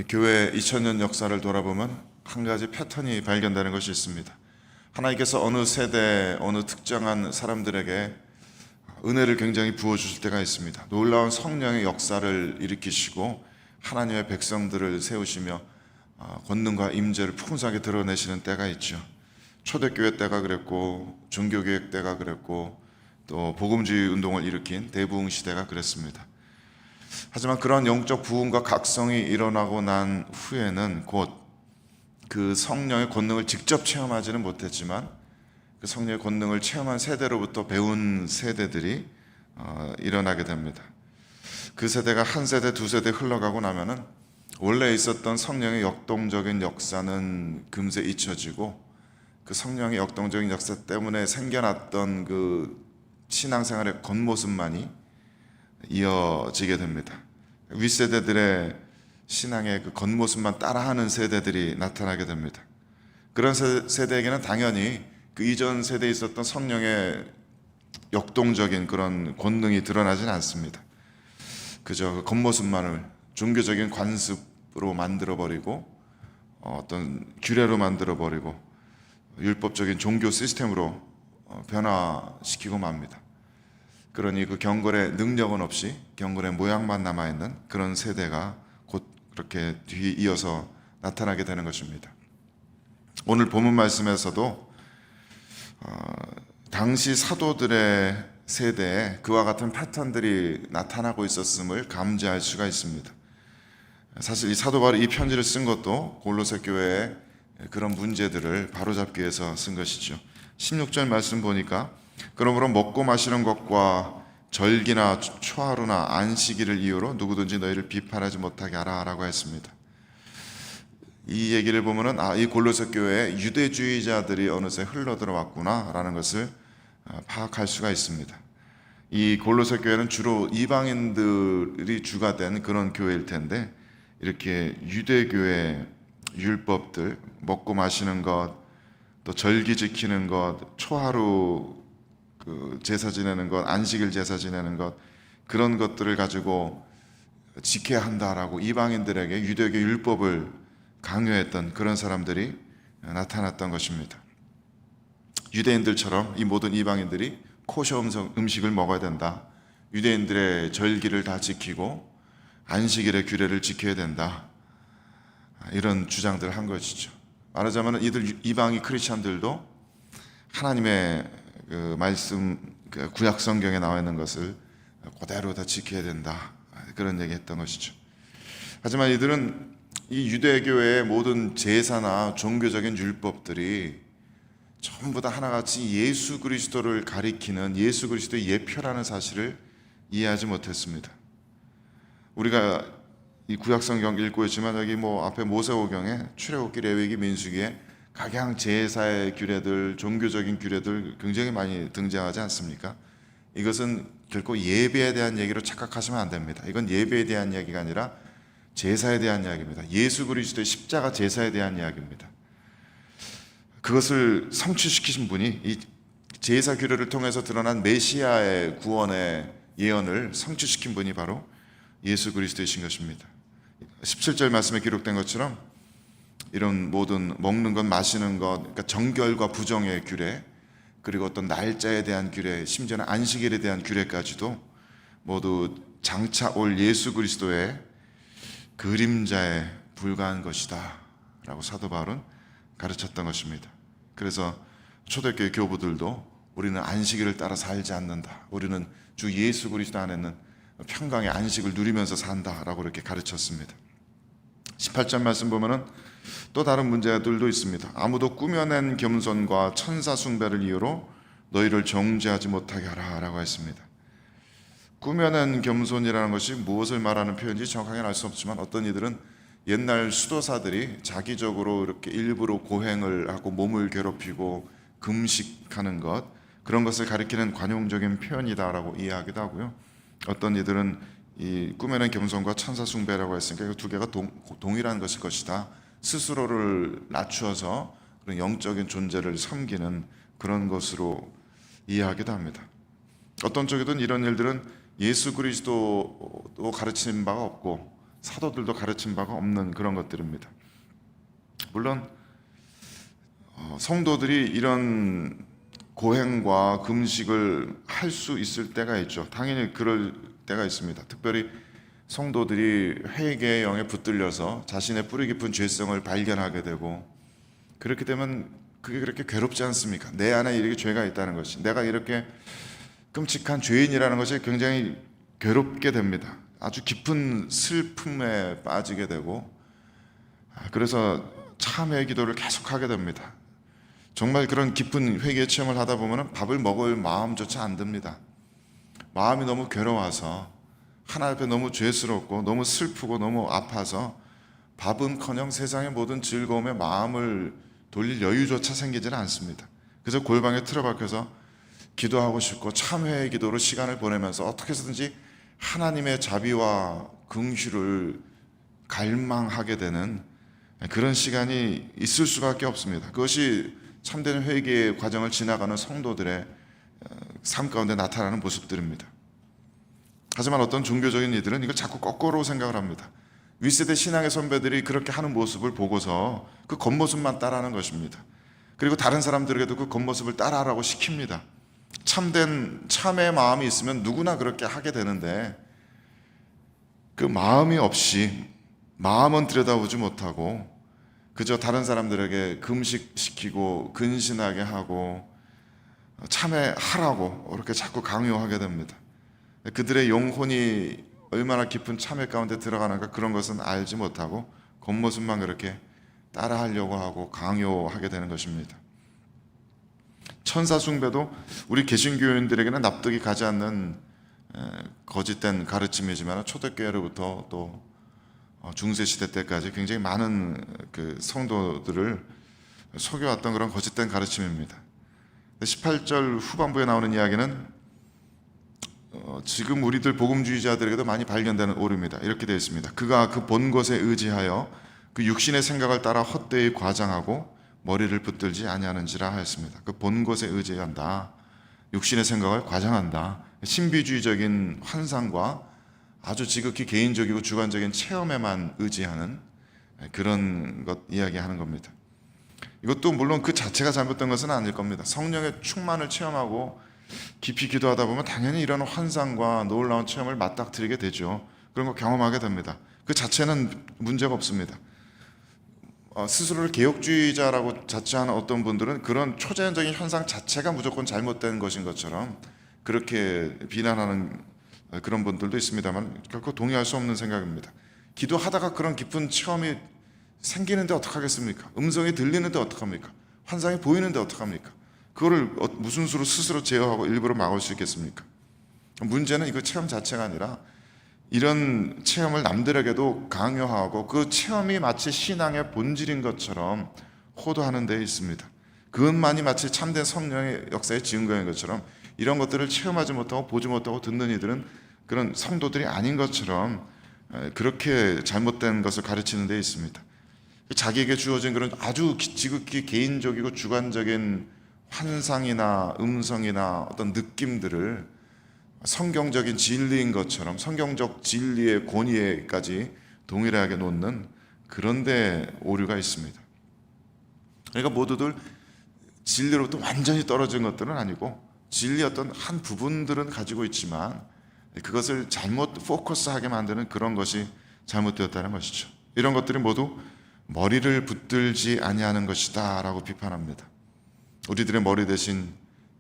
교회 2000년 역사를 돌아보면 한 가지 패턴이 발견되는 것이 있습니다. 하나님께서 어느 세대, 어느 특정한 사람들에게 은혜를 굉장히 부어주실 때가 있습니다. 놀라운 성령의 역사를 일으키시고 하나님의 백성들을 세우시며 권능과 임재를 풍성하게 드러내시는 때가 있죠. 초대교회 때가 그랬고, 종교개혁 때가 그랬고, 또 복음주의 운동을 일으킨 대부흥 시대가 그랬습니다. 하지만 그런 영적 부흥과 각성이 일어나고 난 후에는 곧 그 성령의 권능을 직접 체험하지는 못했지만 그 성령의 권능을 체험한 세대로부터 배운 세대들이 일어나게 됩니다. 그 세대가 한 세대, 두 세대 흘러가고 나면은 원래 있었던 성령의 역동적인 역사는 금세 잊혀지고 그 성령의 역동적인 역사 때문에 생겨났던 그 신앙생활의 겉모습만이 이어지게 됩니다. 윗세대들의 신앙의 그 겉모습만 따라하는 세대들이 나타나게 됩니다. 그런 세대에게는 당연히 그 이전 세대에 있었던 성령의 역동적인 그런 권능이 드러나진 않습니다. 그저 그 겉모습만을 종교적인 관습으로 만들어버리고 어떤 규례로 만들어버리고 율법적인 종교 시스템으로 변화시키고 맙니다. 그러니 그 경건의 능력은 없이 경건의 모양만 남아있는 그런 세대가 곧 그렇게 뒤에 이어서 나타나게 되는 것입니다. 오늘 본문 말씀에서도 당시 사도들의 세대에 그와 같은 패턴들이 나타나고 있었음을 감지할 수가 있습니다. 사실 이 사도 바울이 이 편지를 쓴 것도 골로새 교회의 그런 문제들을 바로잡기 위해서 쓴 것이죠. 16절 말씀 보니까 그러므로 먹고 마시는 것과 절기나 초하루나 안식일을 이유로 누구든지 너희를 비판하지 못하게 하라 라고 했습니다. 이 얘기를 보면은 이 골로새 교회에 유대주의자들이 어느새 흘러들어왔구나 라는 것을 파악할 수가 있습니다. 이 골로새 교회는 주로 이방인들이 주가 된 그런 교회일 텐데 이렇게 유대교의 율법들, 먹고 마시는 것, 또 절기 지키는 것, 초하루 제사 지내는 것, 안식일 제사 지내는 것, 그런 것들을 가지고 지켜야 한다라고 이방인들에게 유대교 율법을 강요했던 그런 사람들이 나타났던 것입니다. 유대인들처럼 이 모든 이방인들이 코셔 음식을 먹어야 된다, 유대인들의 절기를 다 지키고 안식일의 규례를 지켜야 된다, 이런 주장들을 한 것이죠. 말하자면 이들 이방인 크리스천들도 하나님의 그 말씀, 그 구약 성경에 나와 있는 것을 그대로 다 지켜야 된다, 그런 얘기했던 것이죠. 하지만 이들은 이 유대교회의 모든 제사나 종교적인 율법들이 전부 다 하나같이 예수 그리스도를 가리키는 예수 그리스도의 예표라는 사실을 이해하지 못했습니다. 우리가 이 구약 성경 읽고 있지만 여기 앞에 모세오경에 출애굽기, 레위기, 민수기에 각양 제사의 규례들, 종교적인 규례들 굉장히 많이 등장하지 않습니까? 이것은 결코 예배에 대한 얘기로 착각하시면 안 됩니다. 이건 예배에 대한 이야기가 아니라 제사에 대한 이야기입니다. 예수 그리스도의 십자가 제사에 대한 이야기입니다. 그것을 성취시키신 분이 이 제사 규례를 통해서 드러난 메시아의 구원의 예언을 성취시킨 분이 바로 예수 그리스도이신 것입니다. 17절 말씀에 기록된 것처럼 이런 모든 먹는 것, 마시는 것, 그러니까 정결과 부정의 규례, 그리고 어떤 날짜에 대한 규례, 심지어는 안식일에 대한 규례까지도 모두 장차 올 예수 그리스도의 그림자에 불과한 것이다 라고 사도 바울은 가르쳤던 것입니다. 그래서 초대교회 교부들도 우리는 안식일을 따라 살지 않는다, 우리는 주 예수 그리스도 안에는 평강의 안식을 누리면서 산다라고 이렇게 가르쳤습니다. 18절 말씀 보면은 또 다른 문제들도 있습니다. 아무도 꾸며낸 겸손과 천사 숭배를 이유로 너희를 정죄하지 못하게 하라 라고 했습니다. 꾸며낸 겸손이라는 것이 무엇을 말하는 표현인지 정확하게 알 수 없지만 어떤 이들은 옛날 수도사들이 자기적으로 이렇게 일부러 고행을 하고 몸을 괴롭히고 금식하는 것, 그런 것을 가리키는 관용적인 표현이다라고 이해하기도 하고요. 어떤 이들은 이 꾸며낸 겸손과 천사 숭배라고 했으니까 이 두 개가 동일한 것일 것이다, 스스로를 낮추어서 그런 영적인 존재를 섬기는 그런 것으로 이해하기도 합니다. 어떤 쪽이든 이런 일들은 예수 그리스도도 가르친 바가 없고 사도들도 가르친 바가 없는 그런 것들입니다. 물론 성도들이 이런 고행과 금식을 할 수 있을 때가 있죠. 당연히 그럴 때가 있습니다. 특별히 성도들이 회개의 영에 붙들려서 자신의 뿌리 깊은 죄성을 발견하게 되고, 그렇게 되면 그게 그렇게 괴롭지 않습니까? 내 안에 이렇게 죄가 있다는 것이, 내가 이렇게 끔찍한 죄인이라는 것이 굉장히 괴롭게 됩니다. 아주 깊은 슬픔에 빠지게 되고, 그래서 참회의 기도를 계속하게 됩니다. 정말 그런 깊은 회개의 체험을 하다 보면 밥을 먹을 마음조차 안 듭니다. 마음이 너무 괴로워서, 하나님 앞에 너무 죄스럽고 너무 슬프고 너무 아파서 밥은커녕 세상의 모든 즐거움에 마음을 돌릴 여유조차 생기지는 않습니다. 그래서 골방에 틀어박혀서 기도하고 싶고 참회의 기도로 시간을 보내면서 어떻게 해서든지 하나님의 자비와 긍휼을 갈망하게 되는 그런 시간이 있을 수밖에 없습니다. 그것이 참된 회개의 과정을 지나가는 성도들의 삶 가운데 나타나는 모습들입니다. 하지만 어떤 종교적인 이들은 이걸 자꾸 거꾸로 생각을 합니다. 윗세대 신앙의 선배들이 그렇게 하는 모습을 보고서 그 겉모습만 따라하는 것입니다. 그리고 다른 사람들에게도 그 겉모습을 따라하라고 시킵니다. 참된 참의 마음이 있으면 누구나 그렇게 하게 되는데, 그 마음이 없이, 마음은 들여다보지 못하고 그저 다른 사람들에게 금식시키고 근신하게 하고 참회하라고 이렇게 자꾸 강요하게 됩니다. 그들의 영혼이 얼마나 깊은 참회 가운데 들어가는가, 그런 것은 알지 못하고 겉모습만 그렇게 따라하려고 하고 강요하게 되는 것입니다. 천사 숭배도 우리 개신교인들에게는 납득이 가지 않는 거짓된 가르침이지만, 초대교회로부터 또 중세시대 때까지 굉장히 많은 그 성도들을 속여왔던 그런 거짓된 가르침입니다. 18절 후반부에 나오는 이야기는 지금 우리들 복음주의자들에게도 많이 발견되는 오류입니다. 이렇게 되어 있습니다. 그가 그 본 것에 의지하여 그 육신의 생각을 따라 헛되이 과장하고 머리를 붙들지 아니하는지라 하였습니다. 그 본 것에 의지한다, 육신의 생각을 과장한다, 신비주의적인 환상과 아주 지극히 개인적이고 주관적인 체험에만 의지하는 그런 것 이야기하는 겁니다. 이것도 물론 그 자체가 잘못된 것은 아닐 겁니다. 성령의 충만을 체험하고 깊이 기도하다 보면 당연히 이런 환상과 놀라운 체험을 맞닥뜨리게 되죠. 그런 거 경험하게 됩니다. 그 자체는 문제가 없습니다. 스스로를 개혁주의자라고 자처하는 어떤 분들은 그런 초자연적인 현상 자체가 무조건 잘못된 것인 것처럼 그렇게 비난하는 그런 분들도 있습니다만, 결코 동의할 수 없는 생각입니다. 기도하다가 그런 깊은 체험이 생기는데 어떡하겠습니까? 음성이 들리는데 어떡합니까? 환상이 보이는데 어떡합니까? 그거를 무슨 수로 스스로 제어하고 일부러 막을 수 있겠습니까? 문제는 이거 체험 자체가 아니라 이런 체험을 남들에게도 강요하고 그 체험이 마치 신앙의 본질인 것처럼 호도하는 데 있습니다. 그것만이 마치 참된 성령의 역사의 증거인 것처럼 이런 것들을 체험하지 못하고 보지 못하고 듣는 이들은 그런 성도들이 아닌 것처럼 그렇게 잘못된 것을 가르치는 데 있습니다. 자기에게 주어진 그런 아주 지극히 개인적이고 주관적인 환상이나 음성이나 어떤 느낌들을 성경적인 진리인 것처럼 성경적 진리의 권위에까지 동일하게 놓는 그런 데 오류가 있습니다. 그러니까 모두들 진리로부터 완전히 떨어진 것들은 아니고 진리 어떤 한 부분들은 가지고 있지만 그것을 잘못 포커스하게 만드는 그런 것이 잘못되었다는 것이죠. 이런 것들이 모두 머리를 붙들지 아니하는 것이다 라고 비판합니다. 우리들의 머리 대신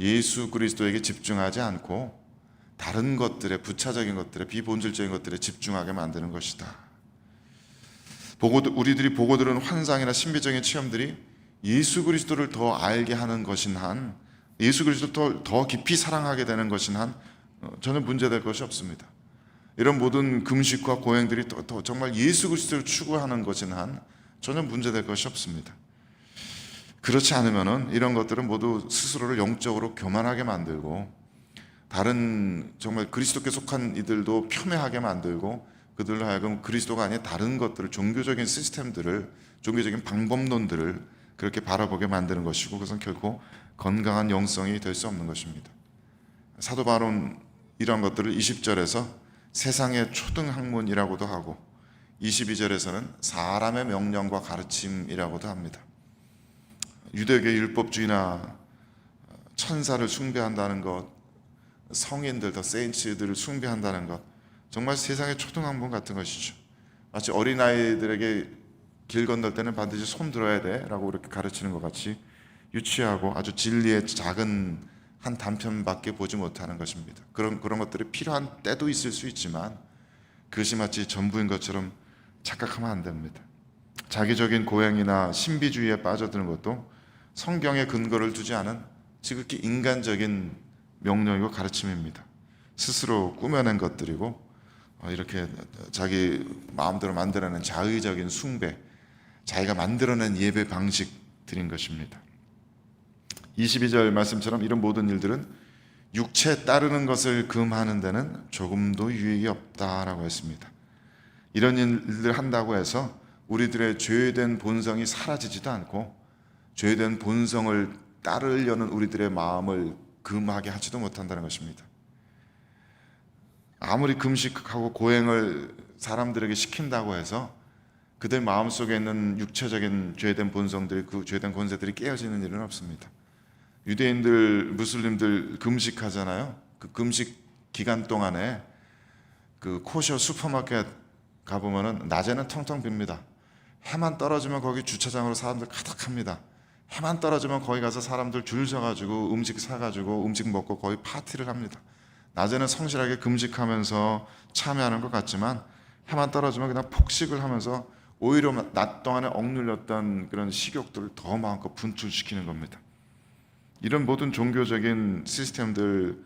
예수 그리스도에게 집중하지 않고 다른 것들에, 부차적인 것들에, 비본질적인 것들에 집중하게 만드는 것이다. 우리들이 보고 들은 환상이나 신비적인 체험들이 예수 그리스도를 더 알게 하는 것인 한, 예수 그리스도를 더 깊이 사랑하게 되는 것인 한 전혀 문제될 것이 없습니다. 이런 모든 금식과 고행들이 더 정말 예수 그리스도를 추구하는 것인 한 전혀 문제될 것이 없습니다. 그렇지 않으면은 이런 것들은 모두 스스로를 영적으로 교만하게 만들고 다른 정말 그리스도께 속한 이들도 폄훼하게 만들고 그들로 하여금 그리스도가 아닌 다른 것들을, 종교적인 시스템들을, 종교적인 방법론들을 그렇게 바라보게 만드는 것이고, 그것은 결코 건강한 영성이 될 수 없는 것입니다. 사도 바울은 이런 것들을 20절에서 세상의 초등학문이라고도 하고 22절에서는 사람의 명령과 가르침이라고도 합니다. 유대교의 율법주의나 천사를 숭배한다는 것, 성인들, 더 세인츠들을 숭배한다는 것, 정말 세상의 초등학문 같은 것이죠. 마치 어린아이들에게 길 건널 때는 반드시 손 들어야 돼 라고 이렇게 가르치는 것 같이 유치하고 아주 진리의 작은 한 단편밖에 보지 못하는 것입니다. 그런 것들이 필요한 때도 있을 수 있지만 그것이 마치 전부인 것처럼 착각하면 안 됩니다. 자기적인 고행이나 신비주의에 빠져드는 것도 성경에 근거를 두지 않은 지극히 인간적인 명령이고 가르침입니다. 스스로 꾸며낸 것들이고 이렇게 자기 마음대로 만들어낸 자의적인 숭배, 자기가 만들어낸 예배 방식들인 것입니다. 22절 말씀처럼 이런 모든 일들은 육체에 따르는 것을 금하는 데는 조금도 유익이 없다라고 했습니다. 이런 일들을 한다고 해서 우리들의 죄된 본성이 사라지지도 않고 죄된 본성을 따르려는 우리들의 마음을 금하게 하지도 못한다는 것입니다. 아무리 금식하고 고행을 사람들에게 시킨다고 해서 그들 마음속에 있는 육체적인 죄된 본성들이, 그 죄된 권세들이 깨어지는 일은 없습니다. 유대인들, 무슬림들 금식하잖아요. 그 금식 기간 동안에 그 코셔 슈퍼마켓 가보면은 낮에는 텅텅 빕니다. 해만 떨어지면 거기 주차장으로 사람들 가득합니다. 해만 떨어지면 거기 가서 사람들 줄 서가지고 음식 사가지고 음식 먹고 거의 파티를 합니다. 낮에는 성실하게 금식하면서 참여하는 것 같지만 해만 떨어지면 그냥 폭식을 하면서 오히려 낮 동안에 억눌렸던 그런 식욕들을 더 마음껏 분출시키는 겁니다. 이런 모든 종교적인 시스템들,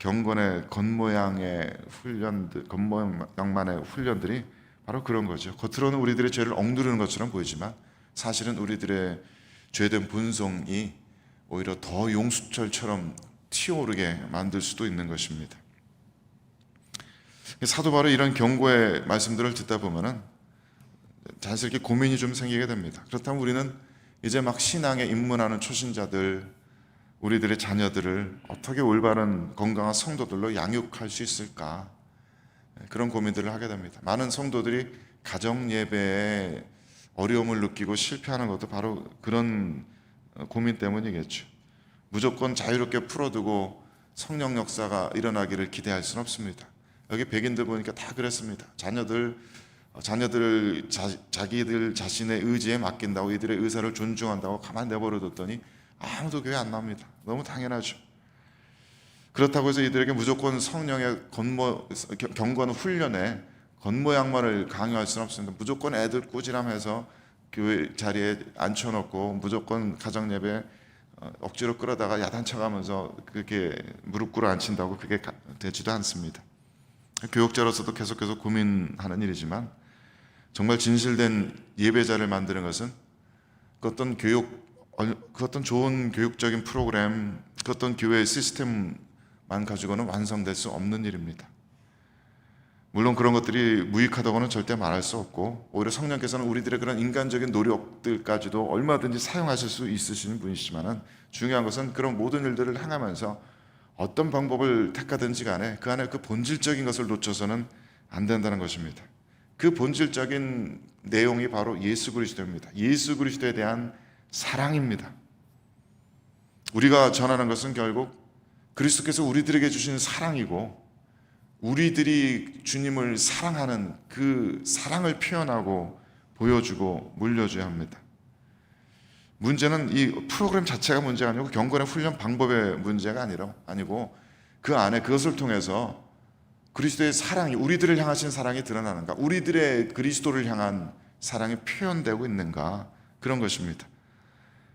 경건의 겉모양의 훈련들, 겉모양만의 훈련들이 바로 그런 거죠. 겉으로는 우리들의 죄를 억누르는 것처럼 보이지만 사실은 우리들의 죄된 본성이 오히려 더 용수철처럼 튀어오르게 만들 수도 있는 것입니다. 사도 바로 이런 경고의 말씀들을 듣다 보면은 자연스럽게 고민이 좀 생기게 됩니다. 그렇다면 우리는 이제 막 신앙에 입문하는 초신자들, 우리들의 자녀들을 어떻게 올바른 건강한 성도들로 양육할 수 있을까? 그런 고민들을 하게 됩니다. 많은 성도들이 가정 예배에 어려움을 느끼고 실패하는 것도 바로 그런 고민 때문이겠죠. 무조건 자유롭게 풀어두고 성령 역사가 일어나기를 기대할 수는 없습니다. 여기 백인들 보니까 다 그랬습니다. 자기들 자신의 의지에 맡긴다고, 이들의 의사를 존중한다고 가만 내버려뒀더니 아무도 교회 안 나옵니다. 너무 당연하죠. 그렇다고 해서 이들에게 무조건 성령의 경건 훈련에 겉모양만을 강요할 수는 없습니다. 무조건 애들 꾸지람해서 교회 자리에 앉혀놓고 무조건 가정 예배 억지로 끌어다가 야단쳐가면서 그렇게 무릎 꿇어 앉힌다고 그게 되지도 않습니다. 교육자로서도 계속 고민하는 일이지만 정말 진실된 예배자를 만드는 것은 그 어떤 좋은 교육적인 프로그램, 그 어떤 교회의 시스템만 가지고는 완성될 수 없는 일입니다. 물론 그런 것들이 무익하다고는 절대 말할 수 없고 오히려 성령께서는 우리들의 그런 인간적인 노력들까지도 얼마든지 사용하실 수 있으시는 분이시지만 중요한 것은 그런 모든 일들을 행하면서 어떤 방법을 택하든지 간에 그 안에 그 본질적인 것을 놓쳐서는 안 된다는 것입니다. 그 본질적인 내용이 바로 예수 그리스도입니다. 예수 그리스도에 대한 사랑입니다. 우리가 전하는 것은 결국 그리스도께서 우리들에게 주신 사랑이고 우리들이 주님을 사랑하는 그 사랑을 표현하고 보여주고 물려줘야 합니다. 문제는 이 프로그램 자체가 문제가 아니고 경건의 훈련 방법의 문제가 아니고 그 안에 그것을 통해서 그리스도의 사랑이, 우리들을 향하신 사랑이 드러나는가, 우리들의 그리스도를 향한 사랑이 표현되고 있는가, 그런 것입니다.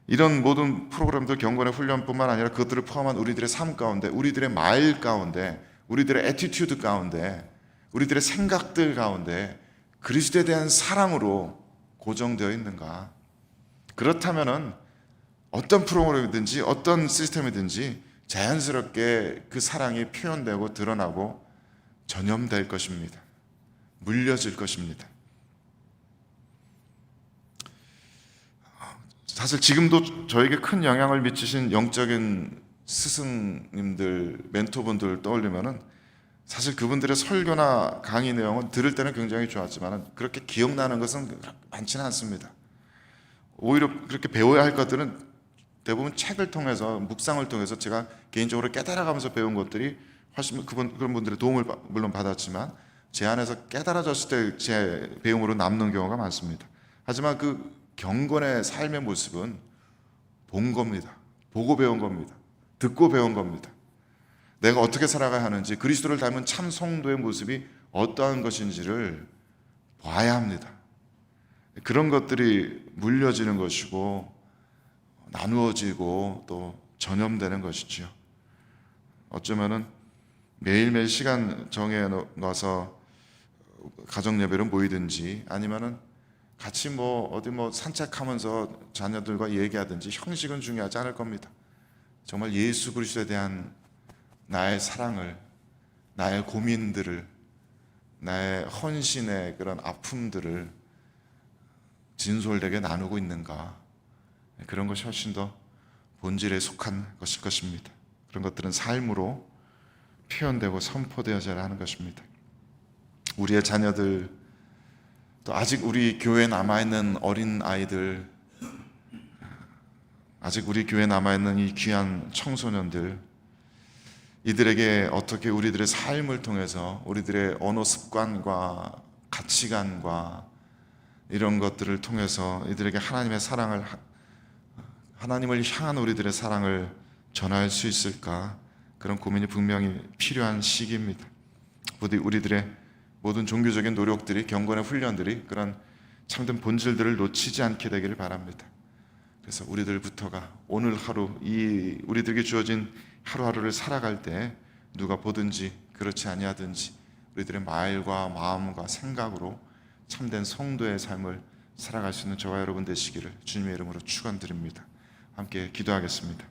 이런 모든 프로그램들, 경건의 훈련뿐만 아니라 그것들을 포함한 우리들의 삶 가운데, 우리들의 말 가운데, 우리들의 애티튜드 가운데, 우리들의 생각들 가운데 그리스도에 대한 사랑으로 고정되어 있는가? 그렇다면은 어떤 프로그램이든지 어떤 시스템이든지 자연스럽게 그 사랑이 표현되고 드러나고 전염될 것입니다. 물려질 것입니다. 사실 지금도 저에게 큰 영향을 미치신 영적인 스승님들, 멘토분들 떠올리면은 사실 그분들의 설교나 강의 내용은 들을 때는 굉장히 좋았지만 그렇게 기억나는 것은 많지는 않습니다. 오히려 그렇게 배워야 할 것들은 대부분 책을 통해서, 묵상을 통해서 제가 개인적으로 깨달아가면서 배운 것들이 훨씬 그런 분들의 도움을 물론 받았지만 제 안에서 깨달아졌을 때 제 배움으로 남는 경우가 많습니다. 하지만 그 경건의 삶의 모습은 본 겁니다. 보고 배운 겁니다. 듣고 배운 겁니다. 내가 어떻게 살아가야 하는지, 그리스도를 닮은 참 성도의 모습이 어떠한 것인지를 봐야 합니다. 그런 것들이 물려지는 것이고 나누어지고 또 전염되는 것이죠. 어쩌면은 매일매일 시간 정해 놔서 가정 예배로 모이든지 아니면은 같이 어디 산책하면서 자녀들과 얘기하든지 형식은 중요하지 않을 겁니다. 정말 예수 그리스도에 대한 나의 사랑을, 나의 고민들을, 나의 헌신의 그런 아픔들을 진솔되게 나누고 있는가, 그런 것이 훨씬 더 본질에 속한 것일 것입니다. 그런 것들은 삶으로 표현되고 선포되어져야 하는 것입니다. 우리의 자녀들, 또 아직 우리 교회에 남아있는 어린 아이들, 아직 우리 교회에 남아있는 이 귀한 청소년들, 이들에게 어떻게 우리들의 삶을 통해서 우리들의 언어 습관과 가치관과 이런 것들을 통해서 이들에게 하나님을 향한 우리들의 사랑을 전할 수 있을까, 그런 고민이 분명히 필요한 시기입니다. 부디 우리들의 모든 종교적인 노력들이, 경건의 훈련들이 그런 참된 본질들을 놓치지 않게 되기를 바랍니다. 그래서 우리들부터가 오늘 하루, 이 우리들에게 주어진 하루하루를 살아갈 때 누가 보든지 그렇지 아니하든지 우리들의 말과 마음과 생각으로 참된 성도의 삶을 살아갈 수 있는 저와 여러분 되시기를 주님의 이름으로 축원드립니다. 함께 기도하겠습니다.